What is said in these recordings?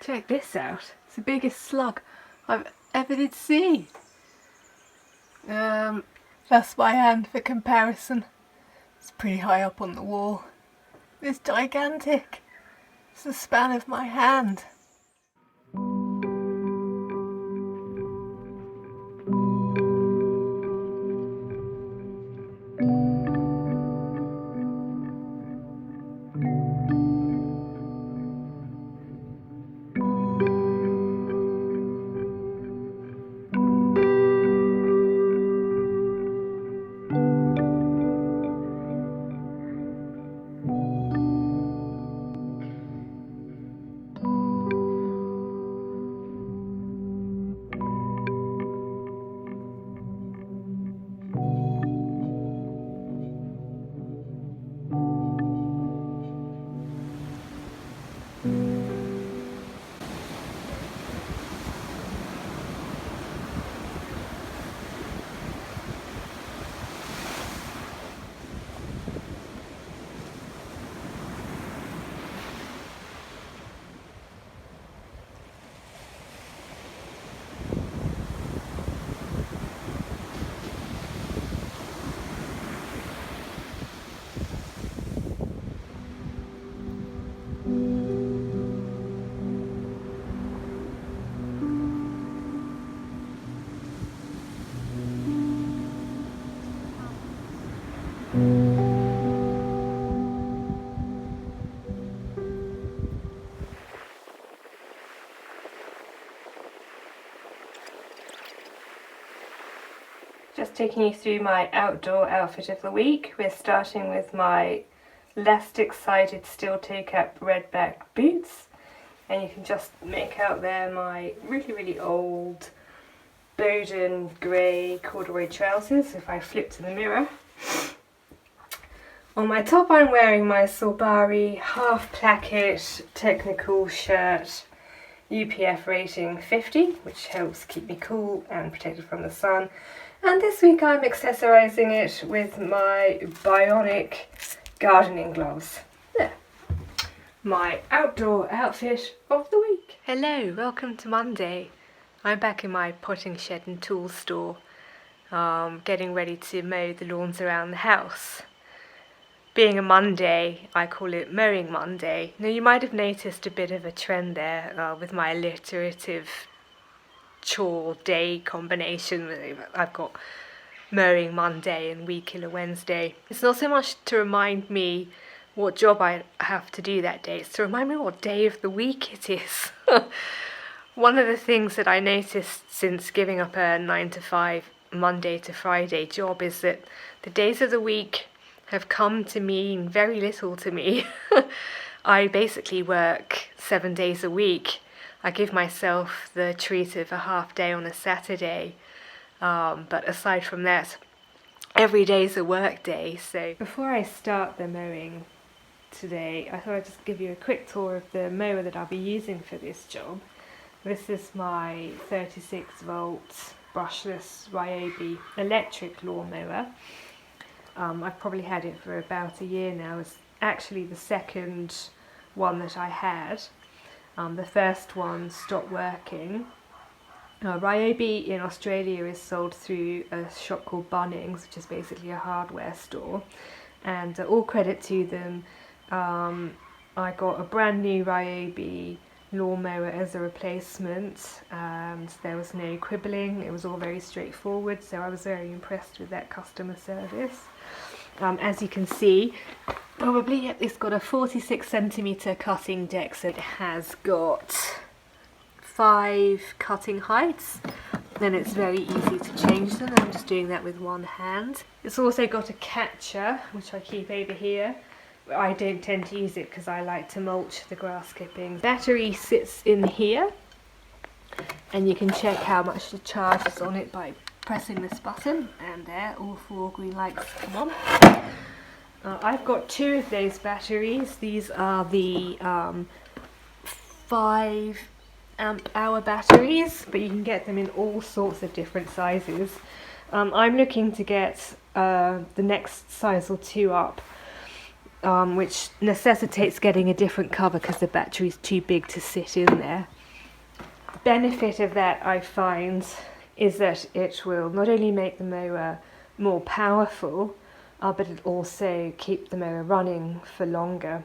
Check this out. It's the biggest slug I've ever did see. That's my hand for comparison. It's pretty high up on the wall. It's gigantic. It's the span of my hand. Just taking you through my outdoor outfit of the week. We're starting with my elastic-sided steel toe-cap red-back boots, and you can just make out there my really old Buchan grey corduroy trousers if I flip to the mirror. On my top I'm wearing my Sorbari half placket technical shirt, UPF rating 50, which helps keep me cool and protected from the sun. And this week I'm accessorising it with my bionic gardening gloves. There. My outdoor outfit of the week. Hello, welcome to Monday. I'm back in my potting shed and tool store, getting ready to mow the lawns around the house. Being a Monday, I call it Mowing Monday. Now you might have noticed a bit of a trend there with my alliterative chore day combination. I've got Mowing Monday and Weed Killer Wednesday. It's not so much to remind me what job I have to do that day, it's to remind me what day of the week it is. One of the things that I noticed since giving up a 9 to 5 Monday to Friday job is that the days of the week have come to mean very little to me. I basically work 7 days a week. I give myself the treat of a half day on a Saturday, but aside from that, every day's a work day. So before I start the mowing today, I thought I'd just give you a quick tour of the mower that I'll be using for this job. This is my 36 volt brushless Ryobi electric lawnmower. I've probably had it for about a year now. It's actually the second one that I had. The first one stopped working. Ryobi in Australia is sold through a shop called Bunnings, which is basically a hardware store, and all credit to them. I got a brand new Ryobi lawnmower as a replacement, and there was no quibbling. It was all very straightforward, so I was very impressed with that customer service. As you can see, probably it's got a 46 centimetre cutting deck, so it has got 5 cutting heights, and it's very easy to change them. I'm just doing that with one hand. It's also got a catcher, which I keep over here. I don't tend to use it because I like to mulch the grass clippings. Battery sits in here, and you can check how much the charge is on it by pressing this button, and there, all 4 green lights come on. I've got 2 of those batteries. These are the 5 amp hour batteries, but you can get them in all sorts of different sizes. I'm looking to get the next size or 2 up. which necessitates getting a different cover because the battery's too big to sit in there. The benefit of that, I find, is that it will not only make the mower more powerful, but it'll also keep the mower running for longer.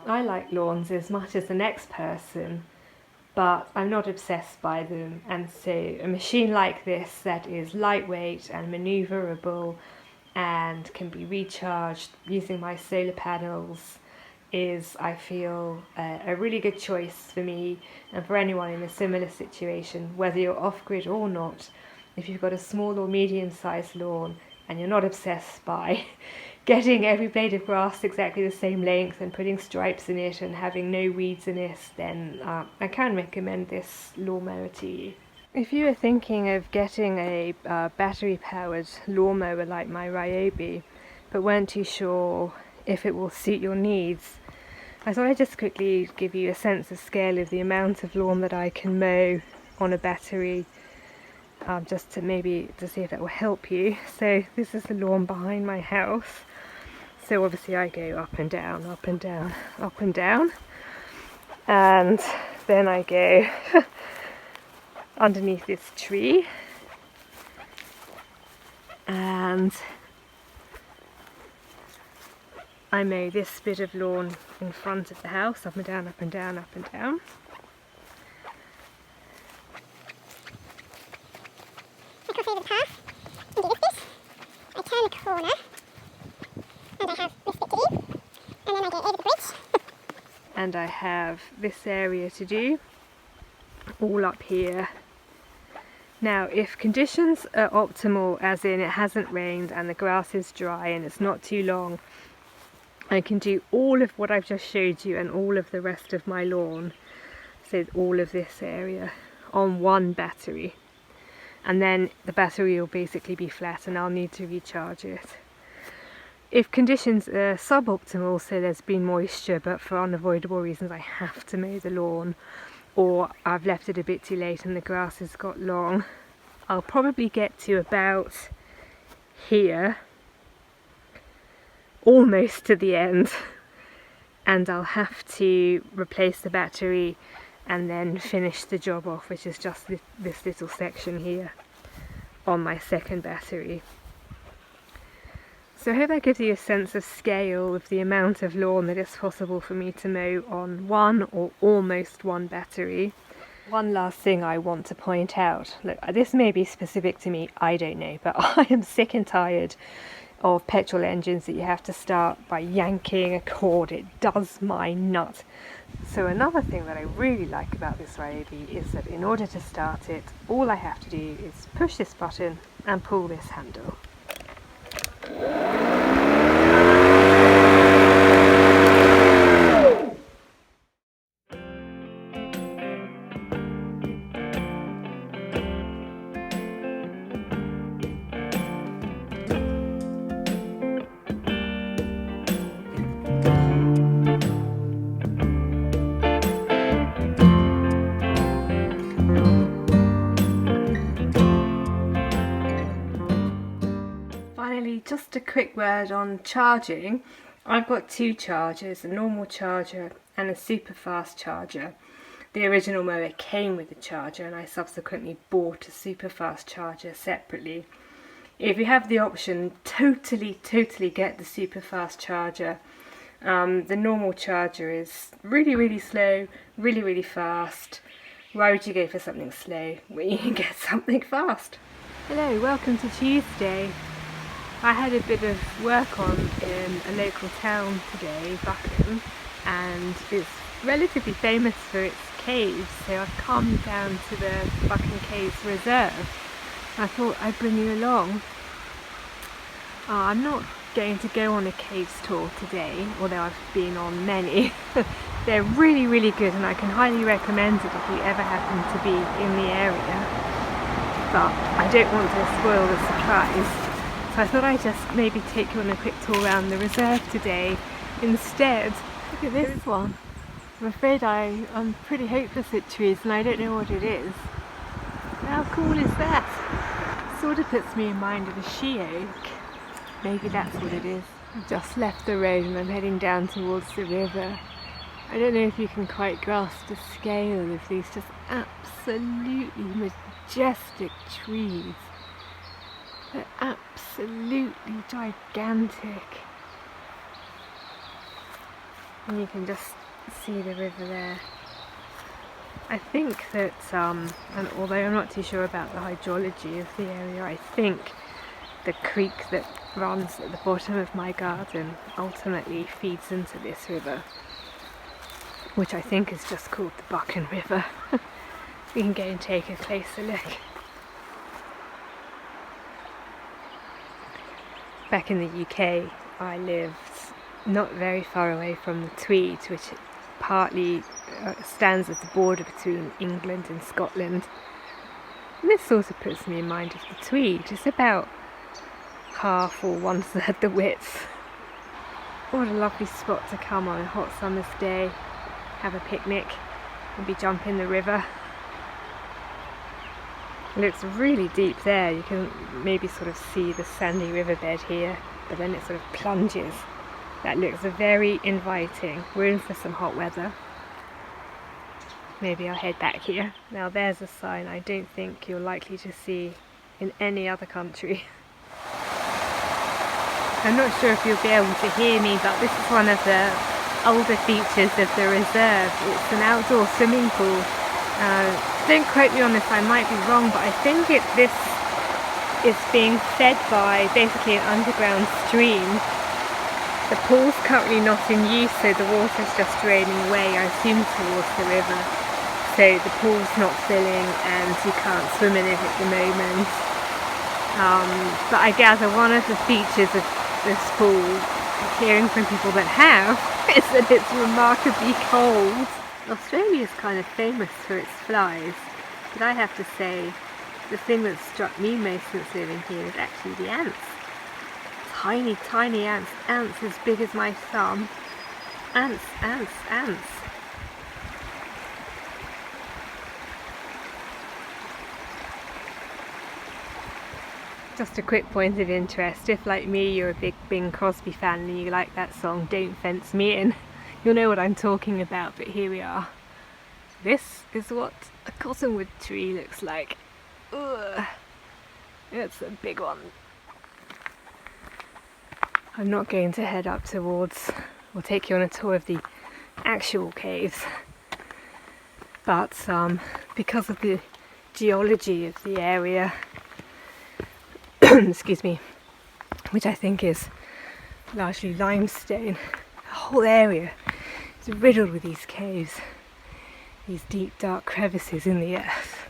I like lawns as much as the next person, but I'm not obsessed by them, and so a machine like this that is lightweight and manoeuvrable and can be recharged using my solar panels is, I feel, a really good choice for me and for anyone in a similar situation, whether you're off-grid or not. If you've got a small or medium-sized lawn and you're not obsessed by getting every blade of grass exactly the same length and putting stripes in it and having no weeds in it, then I can recommend this lawnmower to you. If you are thinking of getting a battery-powered lawnmower like my Ryobi, but weren't too sure if it will suit your needs, I thought I'd just quickly give you a sense of scale of the amount of lawn that I can mow on a battery, just to see if that will help you. So this is the lawn behind my house. So obviously I go up and down, up and down, up and down, and then I go underneath this tree, and I mow this bit of lawn in front of the house, up and down, up and down, up and down. My favourite path into this bit. I turn a corner and I have this bit to do, and then I go over the bridge. And I have this area to do, all up here. Now, if conditions are optimal, as in it hasn't rained and the grass is dry and it's not too long, I can do all of what I've just showed you and all of the rest of my lawn, so all of this area, on one battery. And then the battery will basically be flat and I'll need to recharge it. If conditions are suboptimal, so there's been moisture but for unavoidable reasons I have to mow the lawn, or I've left it a bit too late and the grass has got long, I'll probably get to about here, almost to the end, and I'll have to replace the battery and then finish the job off, which is just this little section here on my second battery. So I hope that gives you a sense of scale of the amount of lawn that it's possible for me to mow on one or almost one battery. One last thing I want to point out, look, this may be specific to me, I don't know, but I am sick and tired of petrol engines that you have to start by yanking a cord. It does my nut. So another thing that I really like about this Ryobi is that in order to start it, all I have to do is push this button and pull this handle. Just a quick word on charging. I've got two chargers, a normal charger and a super fast charger. The original mower came with a charger and I subsequently bought a super fast charger separately. If you have the option, totally get the super fast charger. The normal charger is really slow, really fast. Why would you go for something slow when you can get something fast? Hello, welcome to Tuesday. I had a bit of work on in a local town today, Buchan, and it's relatively famous for its caves, so I've come down to the Buchan Caves Reserve. I thought I'd bring you along. I'm not going to go on a caves tour today, although I've been on many. They're really good and I can highly recommend it if you ever happen to be in the area, but I don't want to spoil the surprise. So I thought I'd just maybe take you on a quick tour around the reserve today instead. Look at this one. I'm afraid I'm pretty hopeless at trees and I don't know what it is. How cool is that? Sort of puts me in mind of a she oak. Maybe that's what it is. I've just left the road and I'm heading down towards the river. I don't know if you can quite grasp the scale of these just absolutely majestic trees. They're absolutely gigantic. And you can just see the river there. I think that, and although I'm not too sure about the hydrology of the area, I think the creek that runs at the bottom of my garden ultimately feeds into this river, which I think is just called the Buchan River. We can go and take a closer look. Back in the UK, I lived not very far away from the Tweed, which partly stands as the border between England and Scotland. And this sort of puts me in mind of the Tweed. It's about half or 1/3 the width. What a lovely spot to come on a hot summer's day, have a picnic, maybe jump in the river. It looks really deep there. You can maybe sort of see the sandy riverbed here, but then it sort of plunges. That looks very inviting. We're in for some hot weather. Maybe I'll head back here. Now there's a sign I don't think you're likely to see in any other country. I'm not sure if you'll be able to hear me, but this is one of the older features of the reserve. It's an outdoor swimming pool. Don't quote me on this, I might be wrong, but I think this is being fed by basically an underground stream. The pool's currently not in use, so the water's just draining away, I assume towards the river. So the pool's not filling and you can't swim in it at the moment. But I gather one of the features of this pool, hearing from people that have, is that it's remarkably cold. Australia's kind of famous for its flies, but I have to say the thing that struck me most since living here is actually the ants. Tiny, tiny ants, ants as big as my thumb. Ants, ants, ants. Just a quick point of interest, if like me you're a big Bing Crosby fan and you like that song Don't Fence Me In, you'll know what I'm talking about, but here we are. This is what a cottonwood tree looks like. Ugh. It's a big one. I'm not going to head up towards, or take you on a tour of the actual caves, but because of the geology of the area, excuse me, which I think is largely limestone, the whole area is riddled with these caves, these deep dark crevices in the earth.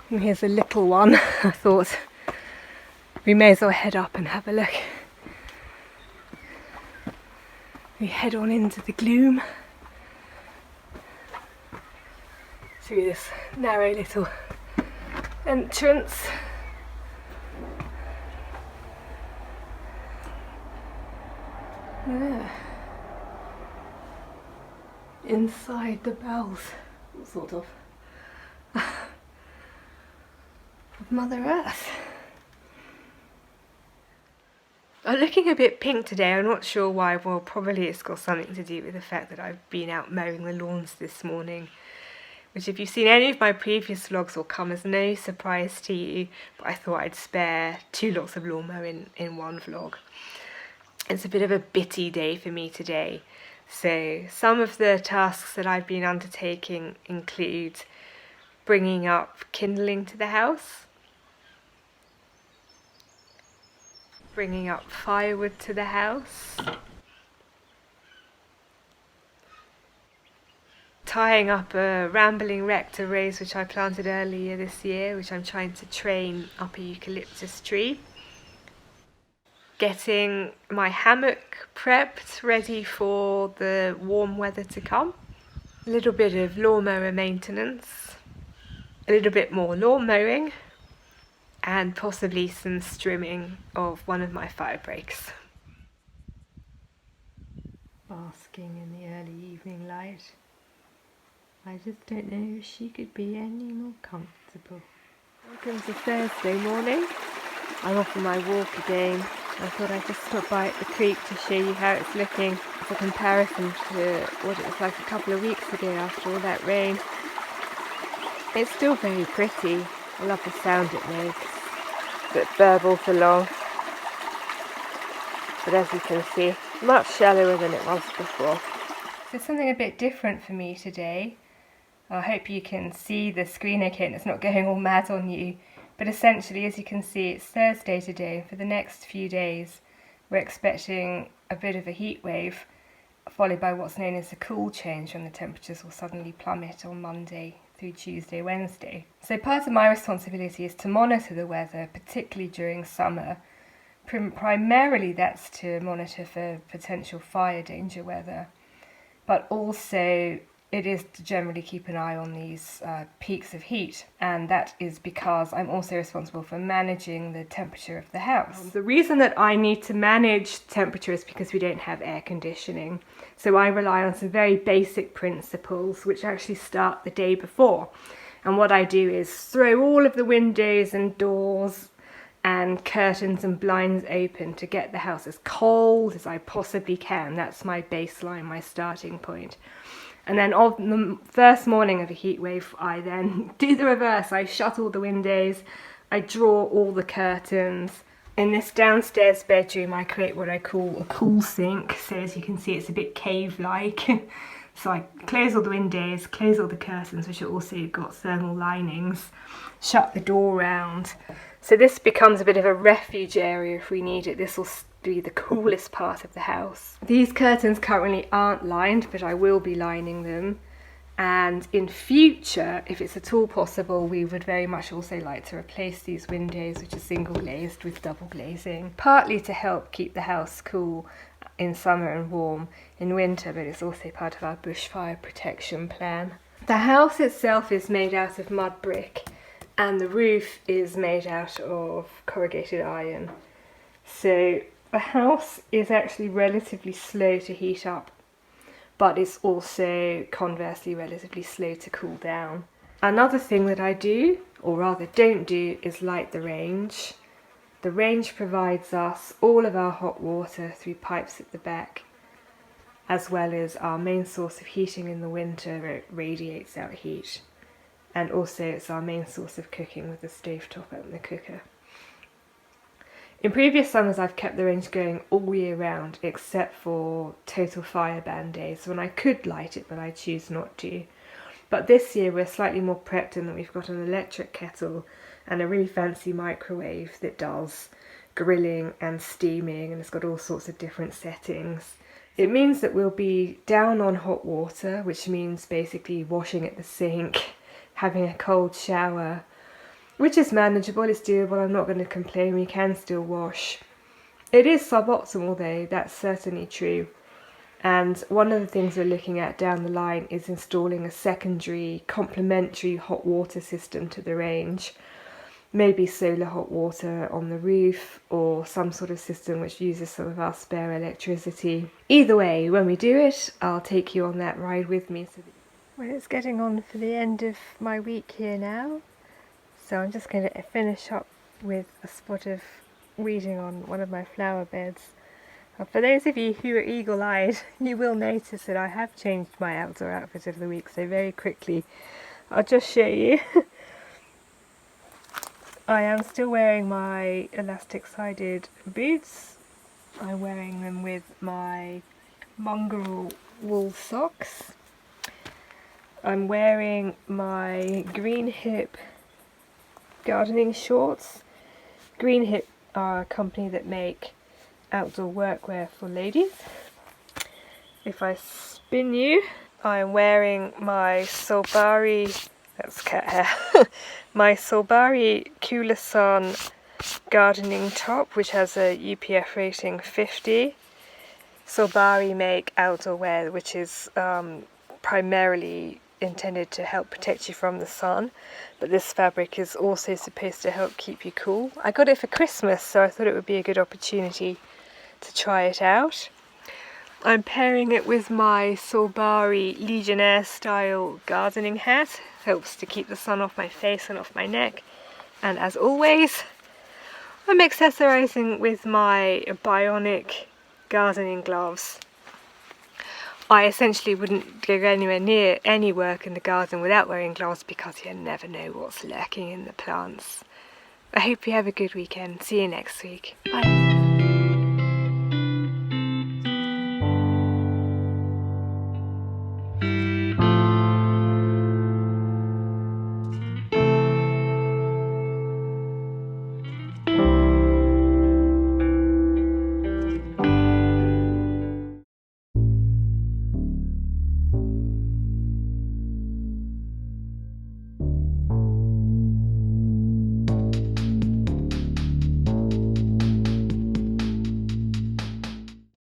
And here's a little one. I thought we may as well head up and have a look. We head on into the gloom through this narrow little entrance. Yeah. Inside the bells, sort of Mother Earth. I'm looking a bit pink today, I'm not sure why. Well, probably it's got something to do with the fact that I've been out mowing the lawns this morning, which if you've seen any of my previous vlogs will come as no surprise to you, but I thought I'd spare 2 lots of lawn mowing in one vlog. It's a bit of a bitty day for me today, so some of the tasks that I've been undertaking include bringing up kindling to the house, bringing up firewood to the house, tying up a rambling rector rose which I planted earlier this year, which I'm trying to train up a eucalyptus tree, getting my hammock prepped ready for the warm weather to come, a little bit of lawnmower maintenance, a little bit more lawn mowing, and possibly some strimming of one of my fire breaks. Basking in the early evening light. I just don't know if she could be any more comfortable. Welcome to Thursday morning. I'm off on my walk again. I thought I'd just stop by at the creek to show you how it's looking as a comparison to what it was like a couple of weeks ago after all that rain. It's still very pretty. I love the sound it makes. It burbles along. But as you can see, much shallower than it was before. So something a bit different for me today. I hope you can see the screen okay and it's not going all mad on you. But essentially, as you can see, it's Thursday today. For the next few days, we're expecting a bit of a heat wave, followed by what's known as a cool change, when the temperatures will suddenly plummet on Monday through Tuesday, Wednesday. So part of my responsibility is to monitor the weather, particularly during summer. Primarily that's to monitor for potential fire danger weather, but also it is to generally keep an eye on these peaks of heat, and that is because I'm also responsible for managing the temperature of the house. The reason that I need to manage temperature is because we don't have air conditioning, so I rely on some very basic principles which actually start the day before. And what I do is throw all of the windows and doors and curtains and blinds open to get the house as cold as I possibly can. That's my baseline, my starting point. And then on the first morning of a heat wave, I then do the reverse. I shut all the windows, I draw all the curtains. In this downstairs bedroom, I create what I call a cool sink. So as you can see, it's a bit cave-like. So I close all the windows, close all the curtains, which are also got thermal linings, shut the door round. So this becomes a bit of a refuge area if we need it. This will be the coolest part of the house. These curtains currently aren't lined, but I will be lining them. And in future, if it's at all possible, we would very much also like to replace these windows, which are single glazed, with double glazing, partly to help keep the house cool in summer and warm in winter, but it's also part of our bushfire protection plan. The house itself is made out of mud brick, and the roof is made out of corrugated iron. So the house is actually relatively slow to heat up, but it's also conversely relatively slow to cool down. Another thing that I do, or rather don't do, is light the range. The range provides us all of our hot water through pipes at the back, as well as our main source of heating in the winter where it radiates out heat. And also it's our main source of cooking with the stovetop and the cooker. In previous summers I've kept the range going all year round, except for total fire ban days when I could light it but I choose not to. But this year we're slightly more prepped in that we've got an electric kettle and a really fancy microwave that does grilling and steaming, and it's got all sorts of different settings. It means that we'll be down on hot water, which means basically washing at the sink, having a cold shower, which is manageable, it's doable, I'm not going to complain, we can still wash. It is suboptimal though, that's certainly true. And one of the things we're looking at down the line is installing a secondary complementary hot water system to the range. Maybe solar hot water on the roof, or some sort of system which uses some of our spare electricity. Either way, when we do it, I'll take you on that ride with me. Well, it's getting on for the end of my week here now. So I'm just going to finish up with a spot of weeding on one of my flower beds. For those of you who are eagle-eyed, you will notice that I have changed my outdoor outfit of the week, so very quickly I'll just show you. I am still wearing my elastic-sided boots. I'm wearing them with my mongrel wool socks. I'm wearing my Green Hip gardening shorts. Green Hip are a company that make outdoor workwear for ladies. If I spin you, I'm wearing my Solbari, that's cat hair, my Solbari Kulasan gardening top, which has a UPF rating 50. Solbari make outdoor wear, which is primarily intended to help protect you from the sun, but this fabric is also supposed to help keep you cool. I got it for Christmas, so I thought it would be a good opportunity to try it out. I'm pairing it with my Solbari Legionnaire style gardening hat. Helps to keep the sun off my face and off my neck. And as always, I'm accessorising with my bionic gardening gloves. I essentially wouldn't go anywhere near any work in the garden without wearing gloves because you never know what's lurking in the plants. I hope you have a good weekend. See you next week. Bye.